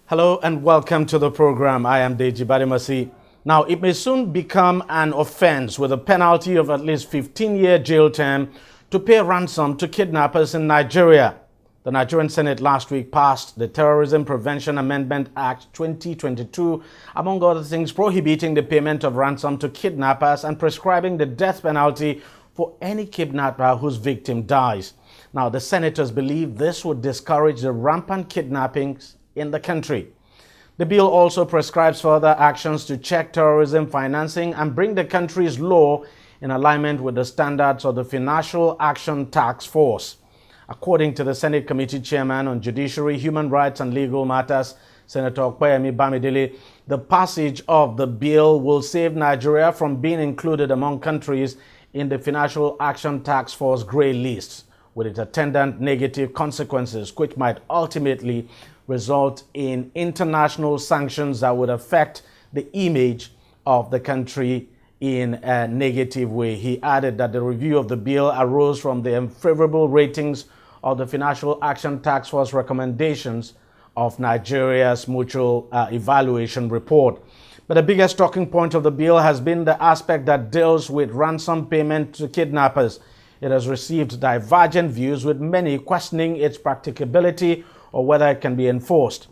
Hello and welcome to the program. I am DEJI360. Now, it may soon become an offense with a penalty of at least 15-year jail term to pay ransom to kidnappers in Nigeria. The Nigerian Senate last week passed the Terrorism Prevention Amendment Act 2022, among other things, prohibiting the payment of ransom to kidnappers and prescribing the death penalty for any kidnapper whose victim dies. Now, the senators believe this would discourage the rampant kidnappings in the country. The bill also prescribes further actions to check terrorism financing and bring the country's law in alignment with the standards of the Financial Action Task Force. According to the Senate Committee Chairman on Judiciary, Human Rights and Legal Matters, Senator Okpeyemi Bamidele, the passage of the bill will save Nigeria from being included among countries in the Financial Action Task Force grey list, with its attendant negative consequences, which might ultimately result in international sanctions that would affect the image of the country in a negative way. He added that the review of the bill arose from the unfavorable ratings of the Financial Action Task Force recommendations of Nigeria's mutual evaluation report. But the biggest talking point of the bill has been the aspect that deals with ransom payment to kidnappers. It has received divergent views, with many questioning its practicability or whether it can be enforced.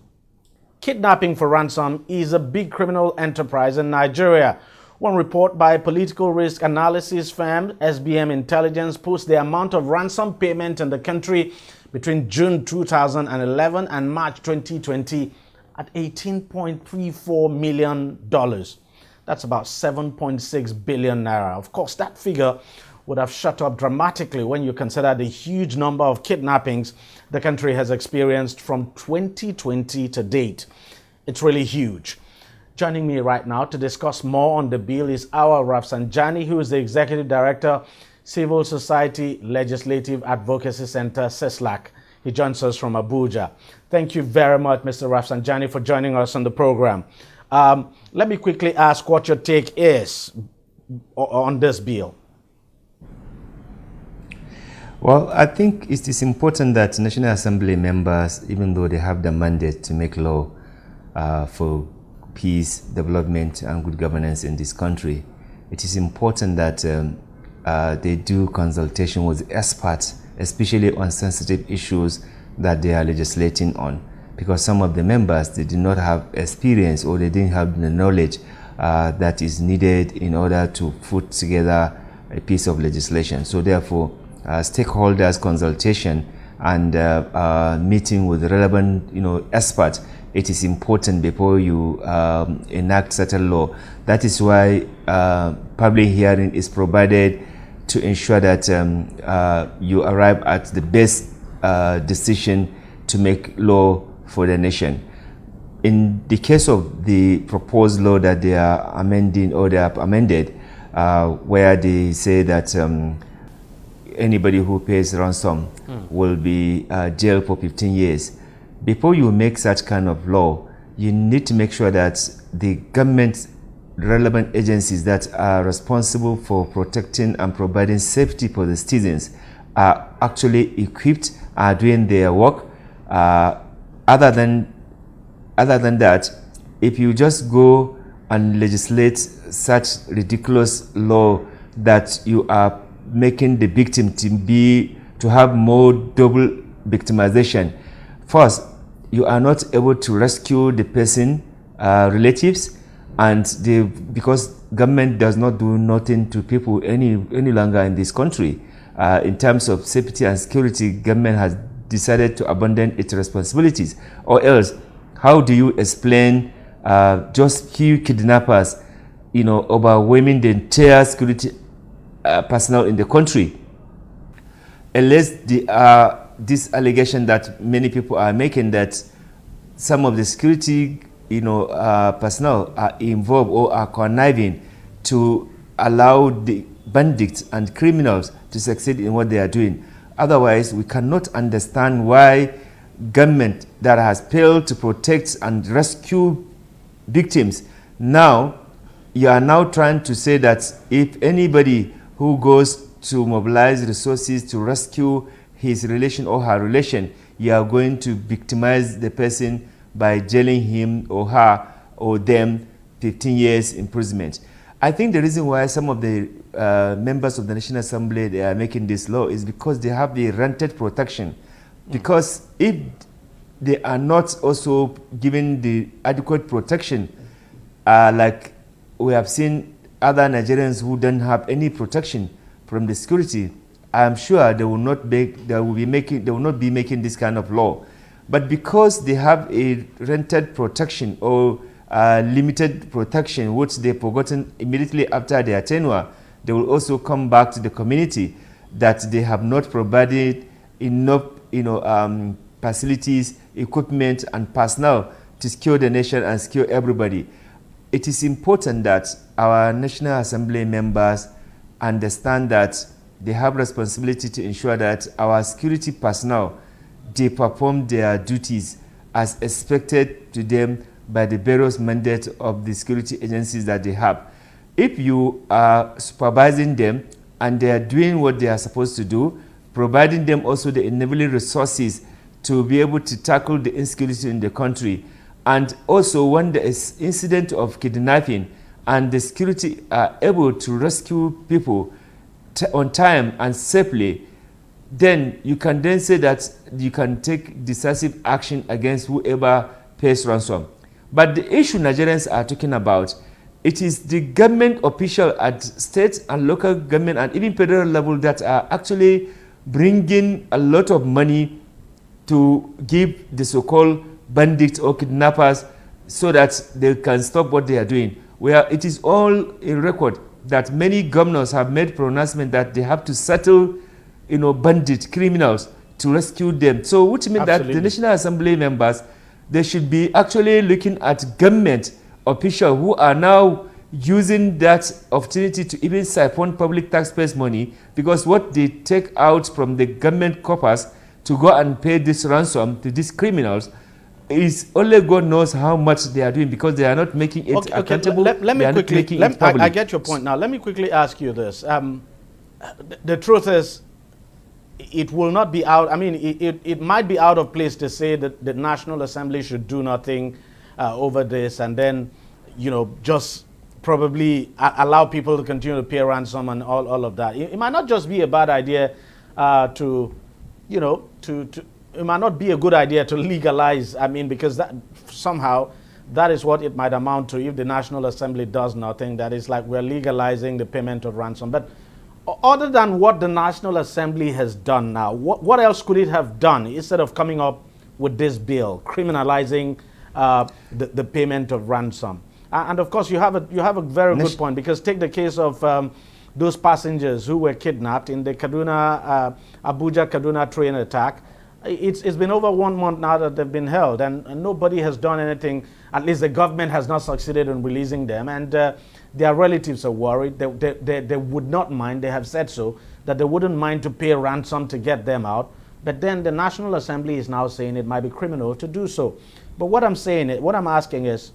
Kidnapping for ransom is a big criminal enterprise in Nigeria. One report by political risk analysis firm SBM Intelligence puts the amount of ransom payment in the country between June 2011 and March 2020 at $18.34 million. That's about 7.6 billion naira. Of course, that figure would have shot up dramatically when you consider the huge number of kidnappings the country has experienced from 2020 to date. It's really huge. Joining me right now to discuss more on the bill is our Rafsanjani, who is the Executive Director, Civil Society Legislative Advocacy Center, CISLAC. He joins us from Abuja. Thank you very much, Mr. Rafsanjani, for joining us on the program. Let me quickly ask what your take is on this bill. Well, I think it is important that National Assembly members, even though they have the mandate to make law for peace, development, and good governance in this country, it is important that they do consultation with experts, especially on sensitive issues that they are legislating on, because some of the members, they do not have experience or they didn't have the knowledge that is needed in order to put together a piece of legislation. So therefore, stakeholders consultation and meeting with relevant experts, it is important before you enact such a law. That is why public hearing is provided to ensure that you arrive at the best decision to make law for the nation. In the case of the proposed law that they are amending, or they have amended, where they say that anybody who pays ransom will be jailed for 15 years. Before you make such kind of law, you need to make sure that the government relevant agencies that are responsible for protecting and providing safety for the citizens are actually equipped, are doing their work. Other than that, if you just go and legislate such ridiculous law that you are making the victim to have more double victimization. First, you are not able to rescue the person, relatives, and because government does not do nothing to people any longer in this country. In terms of safety and security, government has decided to abandon its responsibilities. Or else, how do you explain just few kidnappers, overwhelming the entire security personnel in the country? Unless this allegation that many people are making, that some of the security personnel are involved or are conniving to allow the bandits and criminals to succeed in what they are doing. Otherwise, we cannot understand why government that has failed to protect and rescue victims, now you are now trying to say that if anybody who goes to mobilize resources to rescue his relation or her relation, you are going to victimize the person by jailing him or her or them 15 years imprisonment. I think the reason why some of the members of the National Assembly they are making this law is because they have the rented protection. Because if they are not also given the adequate protection, like we have seen other Nigerians who don't have any protection from the security, I am sure they will not be making this kind of law. But because they have a rented protection or limited protection, which they've forgotten immediately after their tenure, they will also come back to the community that they have not provided enough, facilities, equipment, and personnel to secure the nation and secure everybody. It is important that our National Assembly members understand that they have responsibility to ensure that our security personnel, they perform their duties as expected to them by the various mandates of the security agencies that they have. If you are supervising them and they are doing what they are supposed to do, providing them also the enabling resources to be able to tackle the insecurity in the country, and also when there is incident of kidnapping and the security are able to rescue people on time and safely, then you can then say that you can take decisive action against whoever pays ransom. But the issue Nigerians are talking about, it is the government official at state and local government and even federal level that are actually bringing a lot of money to give the so-called bandits or kidnappers so that they can stop what they are doing. Where it is all in record that many governors have made pronouncement that they have to settle, bandit criminals to rescue them. So which means that the National Assembly members, they should be actually looking at government officials who are now using that opportunity to even siphon public taxpayers' money, because what they take out from the government coffers to go and pay this ransom to these criminals is only God knows how much they are doing, because they are not making it accountable. Let me quickly, I get your point now. Let me quickly ask you this. The truth is, it will not be out. I mean, it might be out of place to say that the National Assembly should do nothing over this and then, just probably allow people to continue to pay ransom and all of that. It might not just be a bad idea it might not be a good idea to legalize, because that somehow that is what it might amount to if the National Assembly does nothing. That is like we're legalizing the payment of ransom. But other than what the National Assembly has done now, what else could it have done instead of coming up with this bill, criminalizing the payment of ransom? And of course, you have a very good point, because take the case of those passengers who were kidnapped in the Abuja-Kaduna train attack. It's been over 1 month now that they've been held, and nobody has done anything. At least the government has not succeeded in releasing them, and their relatives are worried. They would not mind, they have said so, that they wouldn't mind to pay ransom to get them out. But then the National Assembly is now saying it might be criminal to do so. But what I'm asking is,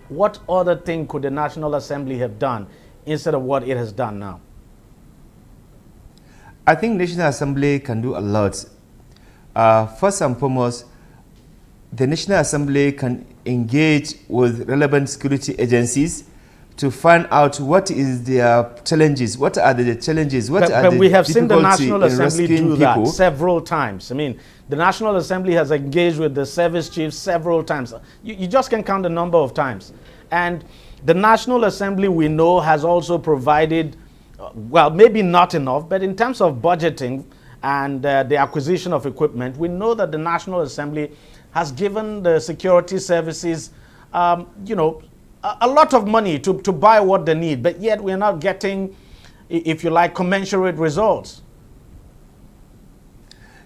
what other thing could the National Assembly have done instead of what it has done now? I think National Assembly can do a lot. First and foremost, the National Assembly can engage with relevant security agencies to find out what is their challenges, what are the challenges, but we have seen the National Assembly do that several times. The National Assembly has engaged with the service chiefs several times. You just can count the number of times. And the National Assembly, we know, has also provided, well, maybe not enough, but in terms of budgeting and the acquisition of equipment, we know that the National Assembly has given the security services, a lot of money to buy what they need, but yet we're not getting, if you like, commensurate results.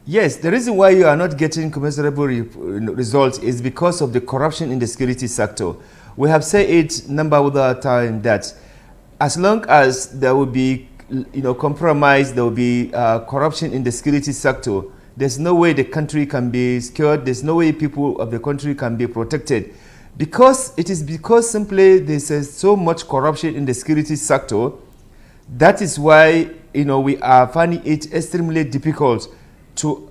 Yes, the reason why you are not getting commensurable results is because of the corruption in the security sector. We have said it number without time that as long as there will be compromise, there will be corruption in the security sector, there's no way the country can be secured, there's no way people of the country can be protected. Because simply there's so much corruption in the security sector, that is why we are finding it extremely difficult to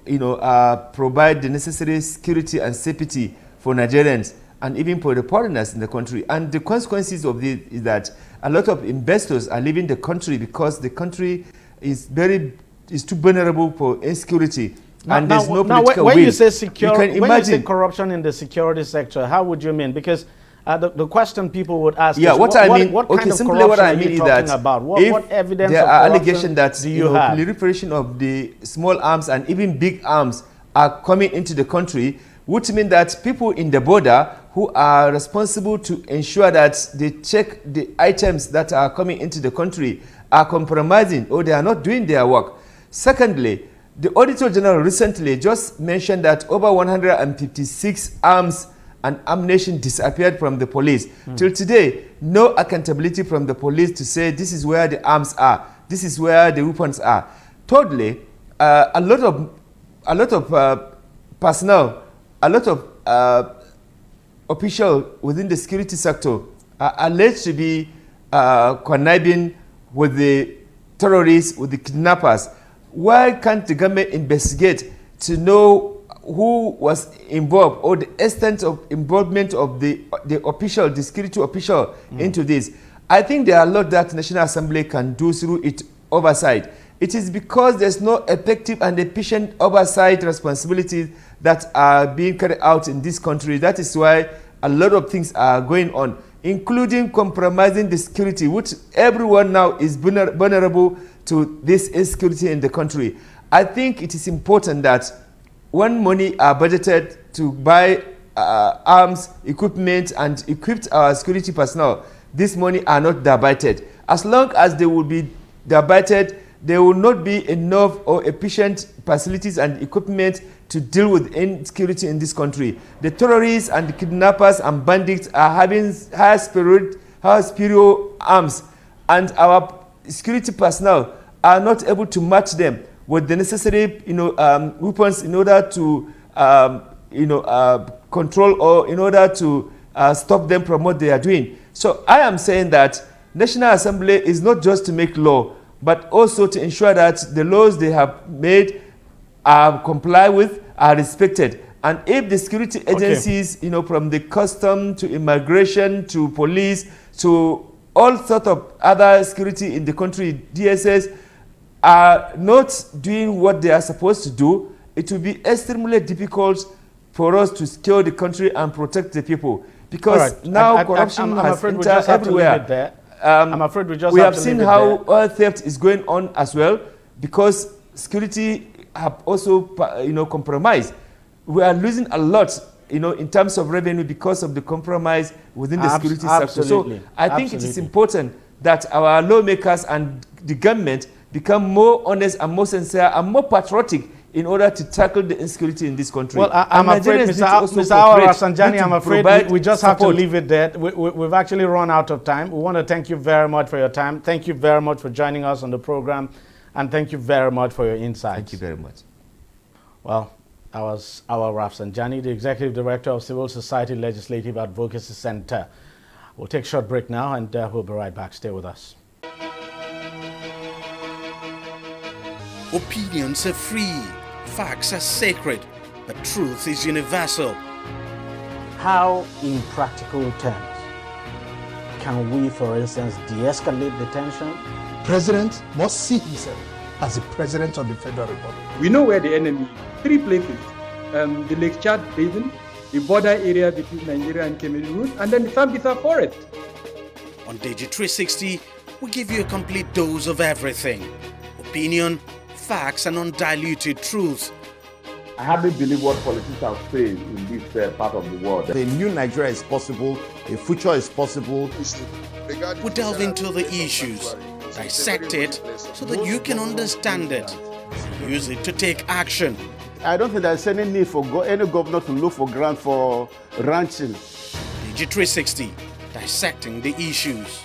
provide the necessary security and safety for Nigerians and even for the foreigners in the country. And the consequences of this is that a lot of investors are leaving the country because the country is too vulnerable for insecurity. And there's no political will. When you say when you say corruption in the security sector, how would you mean? Because the question people would ask is, what kind of corruption are you talking about? What evidence there of are allegations that do you have? proliferation of the small arms and even big arms are coming into the country, which means that people in the border who are responsible to ensure that they check the items that are coming into the country are compromising or they are not doing their work. Secondly, the Auditor General recently just mentioned that over 156 arms and ammunition disappeared from the police. Till today, no accountability from the police to say this is where the arms are, this is where the weapons are. Thirdly, a lot of personnel, a lot of officials within the security sector are alleged to be conniving with the terrorists, with the kidnappers. Why can't the government investigate to know who was involved or the extent of involvement of the official, the security official into this? I think there are a lot that National Assembly can do through its oversight. It is because there's no effective and efficient oversight responsibilities that are being carried out in this country. That is why a lot of things are going on, including compromising the security, which everyone now is vulnerable to this insecurity in the country. I think it is important that when money are budgeted to buy arms, equipment, and equip our security personnel, this money are not diverted. As long as they will be diverted, there will not be enough or efficient facilities and equipment to deal with insecurity in this country. The terrorists and the kidnappers and bandits are having high superior arms, and our security personnel are not able to match them with the necessary weapons in order to control or in order to stop them from what they are doing. So I am saying that National Assembly is not just to make law, but also to ensure that the laws they have made are complied with, are respected. And if the security agencies, from the custom to immigration to police to all sorts of other security in the country, DSS, are not doing what they are supposed to do, it will be extremely difficult for us to secure the country and protect the people. Because now corruption has entered everywhere. I'm afraid we just we have seen how oil theft is going on as well, because security have also compromised. We are losing a lot in terms of revenue because of the compromise within the security sector. So I think it is important that our lawmakers and the government become more honest and more sincere and more patriotic in order to tackle the insecurity in this country. Well, I'm afraid, Mr. Rafsanjani, I'm afraid we just have to leave it there. We've actually run out of time. We want to thank you very much for your time. Thank you very much for joining us on the program, and thank you very much for your insights. Thank you very much. Well, I was Awal Rafsanjani, the Executive Director of Civil Society Legislative Advocacy Center. We'll take a short break now, and we'll be right back. Stay with us. Opinions are free, facts are sacred, but truth is universal. How, in practical terms, can we, for instance, de-escalate the tension? President must see himself as the President of the Federal Republic. We know where the enemy is. 3 places. The Lake Chad Basin, the border area between Nigeria and Cameroon, and then the Sambisa Forest. On DEJI360, we give you a complete dose of everything. Opinion, facts, and undiluted truth. I hardly believe what politicians are saying in this part of the world. A new Nigeria is possible, a future is possible. We delve into the issues, dissect it so that you can understand it, use it to take action. I don't think there's any need for any governor to look for grant for ranching. DEJI360, dissecting the issues.